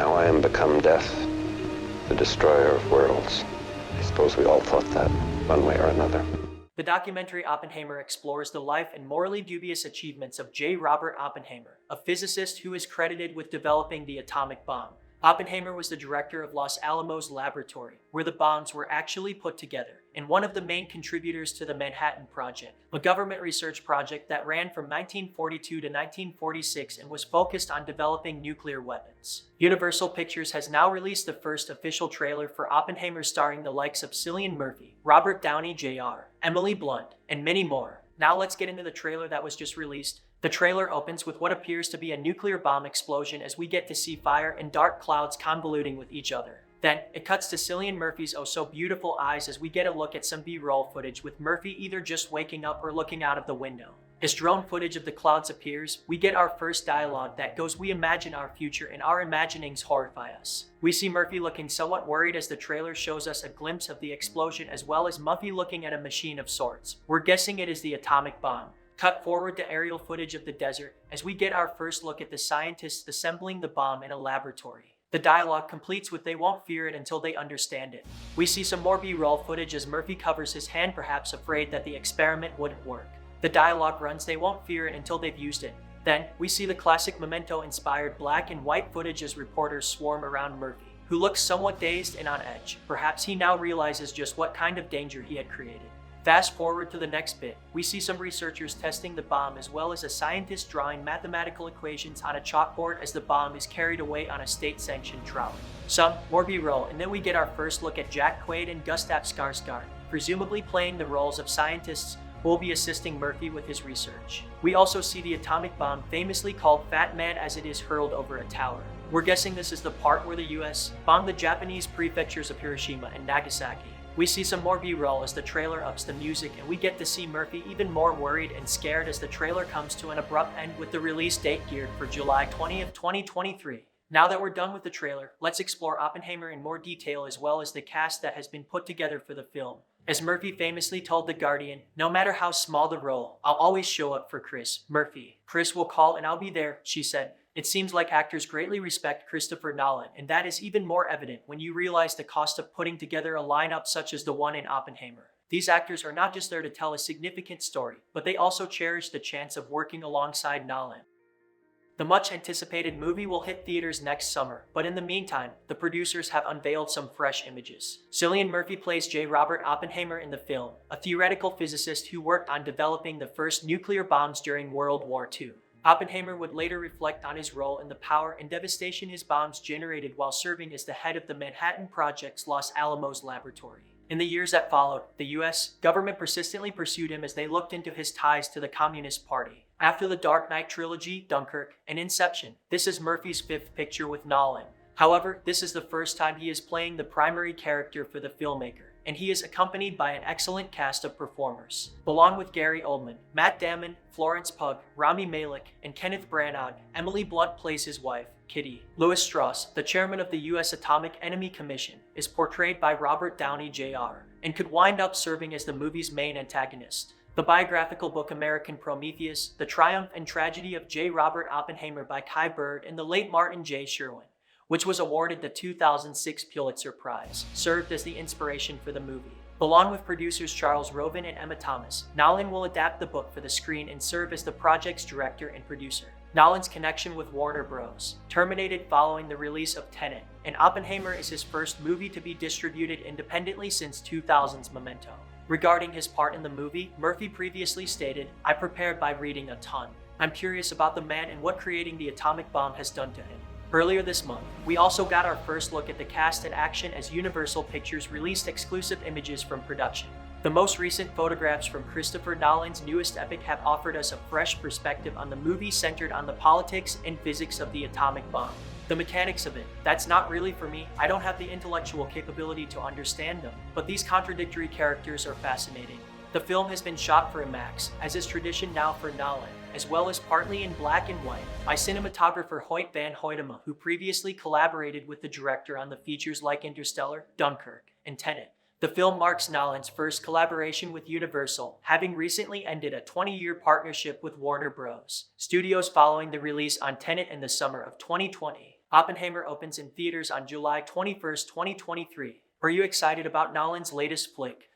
Now I am become death, the destroyer of worlds. I suppose we all thought that, one way or another. The documentary Oppenheimer explores the life and morally dubious achievements of J. Robert Oppenheimer, a physicist who is credited with developing the atomic bomb. Oppenheimer was the director of Los Alamos Laboratory, where the bombs were actually put together, and one of the main contributors to the Manhattan Project, a government research project that ran from 1942 to 1946 and was focused on developing nuclear weapons. Universal Pictures has now released the first official trailer for Oppenheimer, starring the likes of Cillian Murphy, Robert Downey Jr., Emily Blunt, and many more. Now let's get into the trailer that was just released. The trailer opens with what appears to be a nuclear bomb explosion as we get to see fire and dark clouds convoluting with each other. Then, it cuts to Cillian Murphy's oh so beautiful eyes as we get a look at some B-roll footage with Murphy either just waking up or looking out of the window. As drone footage of the clouds appears, we get our first dialogue that goes, "We imagine our future and our imaginings horrify us." We see Murphy looking somewhat worried as the trailer shows us a glimpse of the explosion, as well as Murphy looking at a machine of sorts. We're guessing it is the atomic bomb. Cut forward to aerial footage of the desert as we get our first look at the scientists assembling the bomb in a laboratory. The dialogue completes with "They won't fear it until they understand it." We see some more B-roll footage as Murphy covers his hand, perhaps afraid that the experiment wouldn't work. The dialogue runs, "They won't fear it until they've used it." Then, we see the classic Memento-inspired black and white footage as reporters swarm around Murphy, who looks somewhat dazed and on edge. Perhaps he now realizes just what kind of danger he had created. Fast forward to the next bit, we see some researchers testing the bomb, as well as a scientist drawing mathematical equations on a chalkboard as the bomb is carried away on a state-sanctioned trolley. Some more B-roll, and then we get our first look at Jack Quaid and Gustav Skarsgård, presumably playing the roles of scientists who will be assisting Murphy with his research. We also see the atomic bomb, famously called Fat Man, as it is hurled over a tower. We're guessing this is the part where the US bombed the Japanese prefectures of Hiroshima and Nagasaki. We see some more B-roll as the trailer ups the music, and we get to see Murphy even more worried and scared as the trailer comes to an abrupt end with the release date geared for July 20th, 2023. Now that we're done with the trailer, let's explore Oppenheimer in more detail, as well as the cast that has been put together for the film. As Murphy famously told The Guardian, "No matter how small the role, I'll always show up for Chris Murphy. Chris will call and I'll be there," she said. It seems like actors greatly respect Christopher Nolan, and that is even more evident when you realize the cost of putting together a lineup such as the one in Oppenheimer. These actors are not just there to tell a significant story, but they also cherish the chance of working alongside Nolan. The much-anticipated movie will hit theaters next summer, but in the meantime, the producers have unveiled some fresh images. Cillian Murphy plays J. Robert Oppenheimer in the film, a theoretical physicist who worked on developing the first nuclear bombs during World War II. Oppenheimer would later reflect on his role in the power and devastation his bombs generated while serving as the head of the Manhattan Project's Los Alamos Laboratory. In the years that followed, the US government persistently pursued him as they looked into his ties to the Communist Party. After the Dark Knight trilogy, Dunkirk, and Inception, this is Murphy's fifth picture with Nolan. However, this is the first time he is playing the primary character for the filmmaker, and he is accompanied by an excellent cast of performers. Along with Gary Oldman, Matt Damon, Florence Pugh, Rami Malek, and Kenneth Branagh, Emily Blunt plays his wife, Kitty. Louis Strauss, the chairman of the US Atomic Energy Commission, is portrayed by Robert Downey Jr., and could wind up serving as the movie's main antagonist. The biographical book American Prometheus, The Triumph and Tragedy of J. Robert Oppenheimer by Kai Bird and the late Martin J. Sherwin, which was awarded the 2006 Pulitzer Prize, served as the inspiration for the movie. Along with producers Charles Roven and Emma Thomas, Nolan will adapt the book for the screen and serve as the project's director and producer. Nolan's connection with Warner Bros. Terminated following the release of Tenet, and Oppenheimer is his first movie to be distributed independently since 2000's Memento. Regarding his part in the movie, Murphy previously stated, "I prepared by reading a ton. I'm curious about the man and what creating the atomic bomb has done to him." Earlier this month, we also got our first look at the cast in action as Universal Pictures released exclusive images from production. The most recent photographs from Christopher Nolan's newest epic have offered us a fresh perspective on the movie centered on the politics and physics of the atomic bomb. The mechanics of it, that's not really for me. I don't have the intellectual capability to understand them, but these contradictory characters are fascinating. The film has been shot for IMAX, as is tradition now for Nolan, as well as partly in black and white, by cinematographer Hoyt van Hoytema, who previously collaborated with the director on the features like Interstellar, Dunkirk, and Tenet. The film marks Nolan's first collaboration with Universal, having recently ended a 20-year partnership with Warner Bros. Studios following the release on Tenet in the summer of 2020. Oppenheimer opens in theaters on July 21st, 2023. Are you excited about Nolan's latest flick?